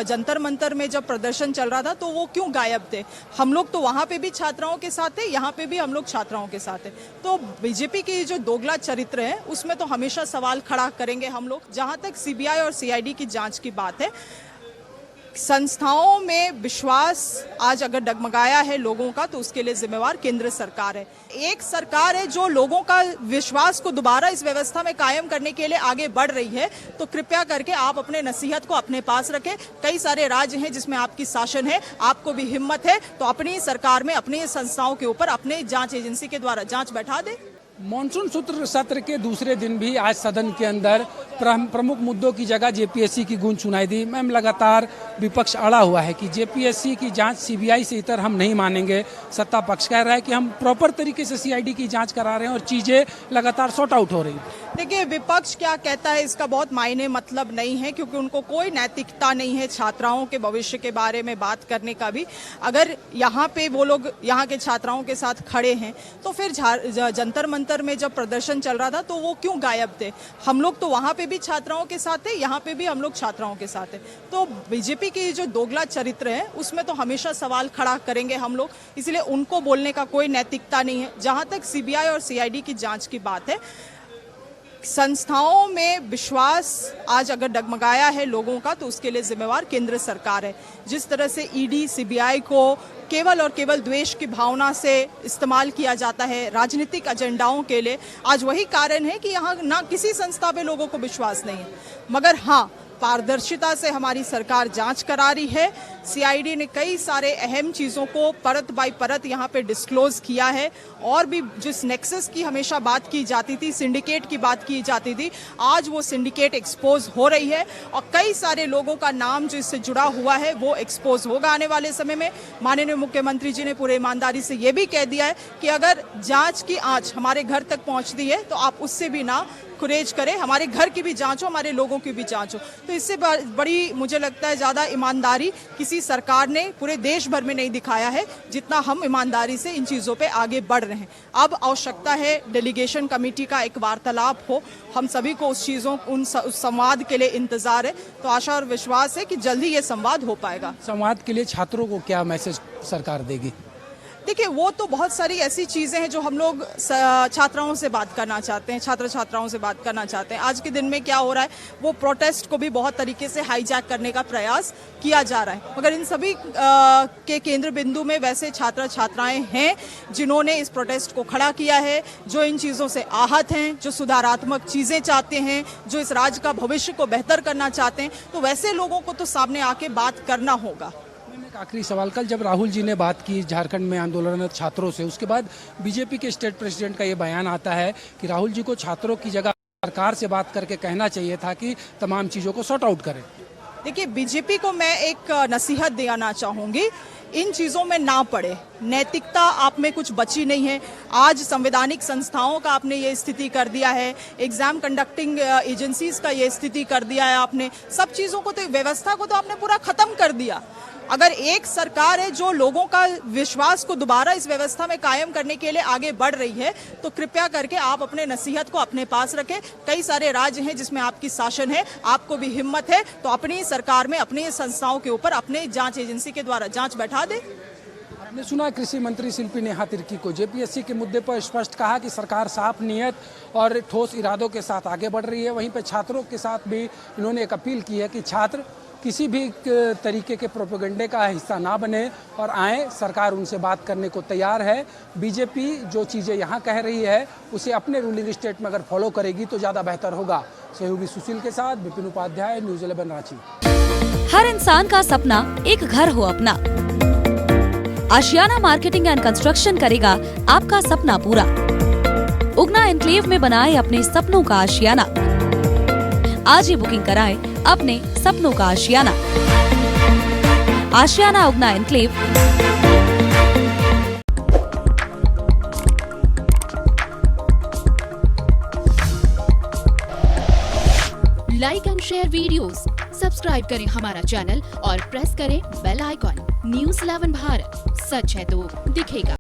जंतर मंतर में जब प्रदर्शन चल रहा था तो वो क्यों गायब थे? हम लोग तो वहाँ पे भी छात्राओं के साथ थे, यहाँ पे भी हम लोग छात्राओं के साथ थे। तो बीजेपी की जो दोगला चरित्र है उसमें तो हमेशा सवाल खड़ा करेंगे हम लोग। जहाँ तक सीबीआई और सीआईडी की जांच की बात है, संस्थाओं में विश्वास आज अगर डगमगाया है लोगों का तो उसके लिए जिम्मेवार केंद्र सरकार है। एक सरकार है जो लोगों का विश्वास को दोबारा इस व्यवस्था में कायम करने के लिए आगे बढ़ रही है, तो कृपया करके आप अपने नसीहत को अपने पास रखें। कई सारे राज्य हैं जिसमें आपकी शासन है, आपको भी हिम्मत है तो अपनी सरकार में अपनी संस्थाओं के ऊपर अपने जांच एजेंसी के द्वारा जांच बैठा दे। मॉनसून सत्र के दूसरे दिन भी आज सदन के अंदर प्रमुख मुद्दों की जगह जेपीएससी की गूंज सुनाई दी। मैम, लगातार विपक्ष अड़ा हुआ है कि जेपीएससी की जांच सीबीआई से इतर हम नहीं मानेंगे। सत्ता पक्ष कह रहा है कि हम प्रॉपर तरीके से सीआईडी की जांच करा रहे हैं और चीजें लगातार सॉर्ट आउट हो रही हैं। देखिए, विपक्ष क्या कहता है इसका बहुत मायने मतलब नहीं है, क्योंकि उनको कोई नैतिकता नहीं है छात्राओं के भविष्य के बारे में बात करने का भी। अगर यहाँ पे वो लोग यहाँ के छात्राओं के साथ खड़े हैं तो फिर जंतर मंतर में जब प्रदर्शन चल रहा था तो वो क्यों गायब थे? हम लोग तो वहाँ पे भी छात्राओं के साथ थे, यहाँ पे भी हम लोग छात्राओं के साथ थे। तो बीजेपी की जो दोगला चरित्र है उसमें तो हमेशा सवाल खड़ा करेंगे हम लोग, इसलिए उनको बोलने का कोई नैतिकता नहीं है। जहाँ तक सीबीआई और सीआईडी की जांच की बात है, संस्थाओं में विश्वास आज अगर डगमगाया है लोगों का तो उसके लिए जिम्मेवार केंद्र सरकार है। जिस तरह से ईडी सीबीआई को केवल और केवल द्वेष की भावना से इस्तेमाल किया जाता है राजनीतिक एजेंडाओं के लिए, आज वही कारण है कि यहाँ ना किसी संस्था पे लोगों को विश्वास नहीं है। मगर हाँ, पारदर्शिता से हमारी सरकार जांच करा रही है। सीआईडी ने कई सारे अहम चीज़ों को परत बाई परत यहाँ पे डिस्क्लोज किया है, और भी जिस नेक्सस की हमेशा बात की जाती थी, सिंडिकेट की बात की जाती थी, आज वो सिंडिकेट एक्सपोज हो रही है और कई सारे लोगों का नाम जो इससे जुड़ा हुआ है वो एक्सपोज होगा आने वाले समय में। माननीय मुख्यमंत्री जी ने पूरे ईमानदारी से ये भी कह दिया है कि अगर जांच की आंच हमारे घर तक पहुंचती है तो आप उससे भी ना गुरेज करें, हमारे घर की भी जांच हो, हमारे लोगों की भी जांच हो। तो इससे बड़ी मुझे लगता है ज़्यादा ईमानदारी किसी सरकार ने पूरे देश भर में नहीं दिखाया है जितना हम ईमानदारी से इन चीज़ों पे आगे बढ़ रहे हैं। अब आवश्यकता है डेलीगेशन कमेटी का एक वार्तालाप हो, हम सभी को उस संवाद के लिए इंतजार है। तो आशा और विश्वास है कि जल्द ही ये संवाद हो पाएगा। संवाद के लिए छात्रों को क्या मैसेज सरकार देगी? देखिए, वो तो बहुत सारी ऐसी चीज़ें हैं जो हम लोग छात्राओं से बात करना चाहते हैं, छात्र छात्राओं से बात करना चाहते हैं। आज के दिन में क्या हो रहा है, वो प्रोटेस्ट को भी बहुत तरीके से हाईजैक करने का प्रयास किया जा रहा है, मगर इन सभी के केंद्र बिंदु में वैसे छात्र छात्राएं हैं जिन्होंने इस प्रोटेस्ट को खड़ा किया है, जो इन चीज़ों से आहत हैं, जो सुधारात्मक चीज़ें चाहते हैं, जो इस राज्य का भविष्य को बेहतर करना चाहते हैं। तो वैसे लोगों को तो सामने आके बात करना होगा। आखिरी सवाल, कल जब राहुल जी ने बात की झारखंड में आंदोलनरत छात्रों से, उसके बाद बीजेपी के स्टेट प्रेसिडेंट का ये बयान आता है कि राहुल जी को छात्रों की जगह सरकार से बात करके कहना चाहिए था कि तमाम चीज़ों को सॉर्ट आउट करें। देखिए, बीजेपी को मैं एक नसीहत देना चाहूँगी, इन चीज़ों में ना पड़े। नैतिकता आप में कुछ बची नहीं है। आज संवैधानिक संस्थाओं का आपने ये स्थिति कर दिया है, एग्जाम कंडक्टिंग एजेंसीज का ये स्थिति कर दिया है आपने, सब चीज़ों को तो, व्यवस्था को तो आपने पूरा खत्म कर दिया। अगर एक सरकार है जो लोगों का विश्वास को दोबारा इस व्यवस्था में कायम करने के लिए आगे बढ़ रही है, तो कृपया करके आप अपने नसीहत को अपने पास रखें। कई सारे राज्य हैं जिसमें आपकी शासन है, आपको भी हिम्मत है तो अपनी सरकार में अपनी संस्थाओं के ऊपर अपने जांच एजेंसी के द्वारा जांच बैठा दे। हमने सुना कृषि मंत्री शिल्पी नेहा तिर्की को जेपीएससी के मुद्दे पर स्पष्ट कहा कि सरकार साफ नीयत और ठोस इरादों के साथ आगे बढ़ रही है। वहीं पर छात्रों के साथ भी इन्होंने एक अपील की है कि छात्र किसी भी तरीके के प्रोपेगेंडे का हिस्सा ना बने और आए, सरकार उनसे बात करने को तैयार है। बीजेपी जो चीज़ें यहाँ कह रही है उसे अपने रूलिंग स्टेट में अगर फॉलो करेगी तो ज़्यादा बेहतर होगा। सहयोगी सुशील के साथ विपिन उपाध्याय, न्यूज़ 11 रांची। हर इंसान का सपना एक घर हो अपना। आशियाना मार्केटिंग एंड कंस्ट्रक्शन करेगा आपका सपना पूरा। उगना एनक्लेव में बनाए अपने सपनों का आशियाना। आज ही बुकिंग कराएं अपने सपनों का आशियाना। आशियाना उगना enclave. Like and share videos, subscribe करें हमारा चैनल और प्रेस करें बेल आइकॉन। न्यूज़ 11 भारत, सच है तो दिखेगा।